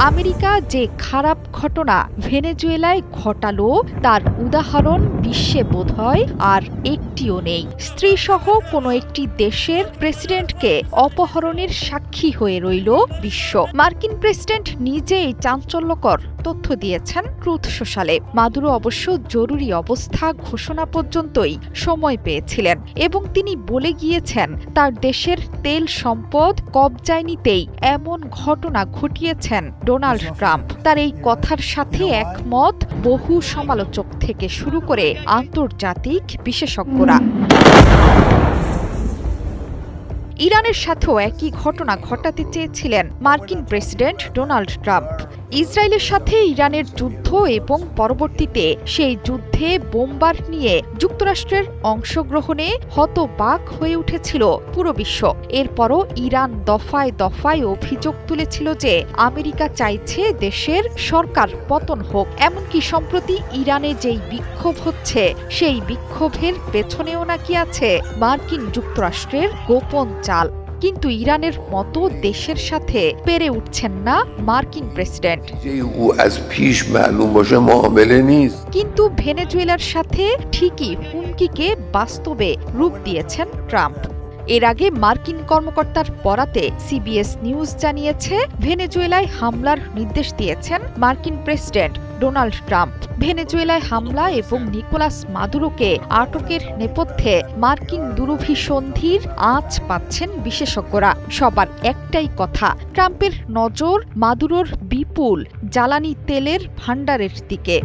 America যে খারাপ ঘটনা ভেনেজুয়েলায় ঘটালো তার উদাহরণ বিশ্বে বোধহয় আর একটিও নেই। স্ত্রীসহ কোনো একটি দেশের প্রেসিডেন্টকে অপহরণের সাক্ষী হয়ে রইল বিশ্ব। মার্কিন প্রেসিডেন্ট নিজেই চাঞ্চল্যকর তথ্য দিয়েছেন ট্রুথ সোশ্যালে। মাদুরো অবশ্য জরুরি অবস্থা ঘোষণা পর্যন্তই সময় পেয়েছিলেন এবং তিনি বলে গিয়েছেন তার দেশের তেল সম্পদ কবজায় নিতেই এমন ঘটনা ঘটিয়েছেন ডোনাল্ড ট্রাম্প। তার এই কথার সাথে একমত বহু সমালোচক থেকে শুরু করে আন্তর্জাতিক বিশেষজ্ঞরা। ইরানের সাথেও একই ঘটনা ঘটাতে চেয়েছিলেন মার্কিন প্রেসিডেন্ট ডোনাল্ড ট্রাম্প। ইসরায়েলের সাথে ইরানের যুদ্ধ এবং পরবর্তীতে সেই যুদ্ধে বোমবার নিয়ে যুক্তরাষ্ট্রের অংশগ্রহণে হতবাক হয়ে উঠেছিল পুরো বিশ্ব। এরপরও ইরান দফায় দফায় অভিযোগ তুলেছিল যে আমেরিকা চাইছে দেশের সরকার পতন হোক। এমনকি সম্প্রতি ইরানে যেই বিক্ষোভ হচ্ছে সেই বিক্ষোভের পেছনেও নাকি আছে মার্কিন যুক্তরাষ্ট্রের গোপন চাল। কিন্তু ইরানের মতো দেশের সাথে পেরে উঠছেন না মার্কিন প্রেসিডেন্ট। কিন্তু ভেনেজুয়েলার সাথে ঠিকই হুমকিকে বাস্তবে রূপ দিয়েছেন ট্রাম্প। এর আগে মার্কিন কর্মকর্তার বরাতে সিবিএস নিউজ জানিয়েছে ভেনেজুয়েলায় হামলার নির্দেশ দিয়েছেন মার্কিন প্রেসিডেন্ট ডোনাল্ড ট্রাম্প। ভেনেজুয়েলায় হামলা এবং নিকোলাস মাদুরোকে আটকের নেপথ্যে মার্কিন দুরভিসন্ধির আঁচ পাচ্ছেন বিশেষজ্ঞরা। সবার একটাই কথা, ট্রাম্পের নজর মাদুরোর বিপুল জ্বালানি তেলের ভাণ্ডারের দিকে।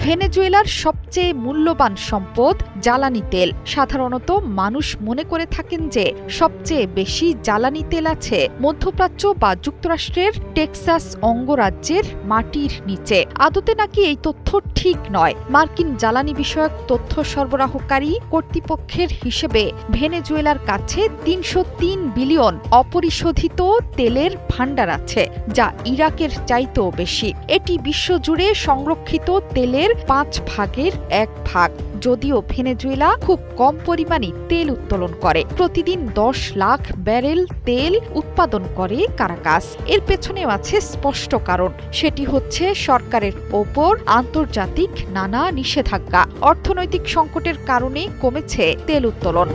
ভেনেজুয়েলার সবচেয়ে মূল্যবান সম্পদ জ্বালানি তেল। সাধারণত মানুষ মনে করে থাকেন যে সবচেয়ে বেশি জ্বালানি তেল আছে মধ্যপ্রাচ্য বা যুক্তরাষ্ট্রের টেক্সাস অঙ্গরাজ্যের মাটির নিচে। আদতে নাকি এই তথ্য ঠিক নয়। মার্কিন জ্বালানি বিষয়ক তথ্য সরবরাহকারী কর্তৃপক্ষের হিসেবে ভেনেজুয়েলার কাছে ৩০৩ বিলিয়ন অপরিশোধিত তেলের ভাণ্ডার আছে, যা ইরাকের চাইতেও বেশি। এটি বিশ্বজুড়ে সংরক্ষিত তেলের ৫ ভাগের ১ ভাগ। যদিও ভেনেজুয়েলা খুব কম পরিমাণে তেল উত্তোলন করে, প্রতিদিন ১০ লাখ ব্যারেল তেল উৎপাদন করে কারাকাস। এর পেছনেও আছে স্পষ্ট কারণ, সেটি হচ্ছে সরকারের ওপর আন্তর্জাতিক নানা নিষেধাজ্ঞা। অর্থনৈতিক সংকটের কারণে কমেছে তেল উত্তোলন।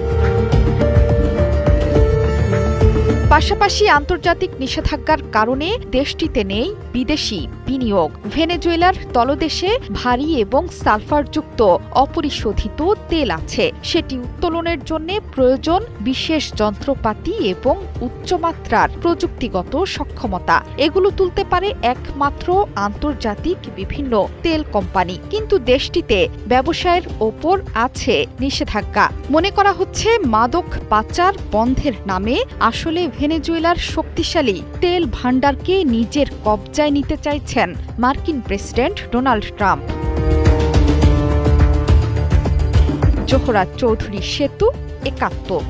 পাশাপাশি আন্তর্জাতিক নিষেধাজ্ঞার কারণে দেশটিতে নেই বিদেশি বিনিয়োগ। ভেনেজুয়েলার তলদেশে ভারী এবং সালফারযুক্ত অপরিশোধিত তেল আছে। সেটি উত্তোলনের জন্য প্রয়োজন বিশেষ যন্ত্রপাতি এবং উচ্চমাত্রার প্রযুক্তিগত সক্ষমতা। এগুলো তুলতে পারে একমাত্র আন্তর্জাতিক বিভিন্ন তেল কোম্পানি। কিন্তু দেশটিতে ব্যবসায়ের ওপর আছে নিষেধাজ্ঞা। মনে করা হচ্ছে মাদক পাচার বন্ধের নামে আসলে ভেনেজুয়েলার শক্তিশালী তেল ভাণ্ডারকে নিজের কবজায় নিতে চাইছেন মার্কিন president Donald Trump. Zohra Chowdhury সেতু, একাত্তর।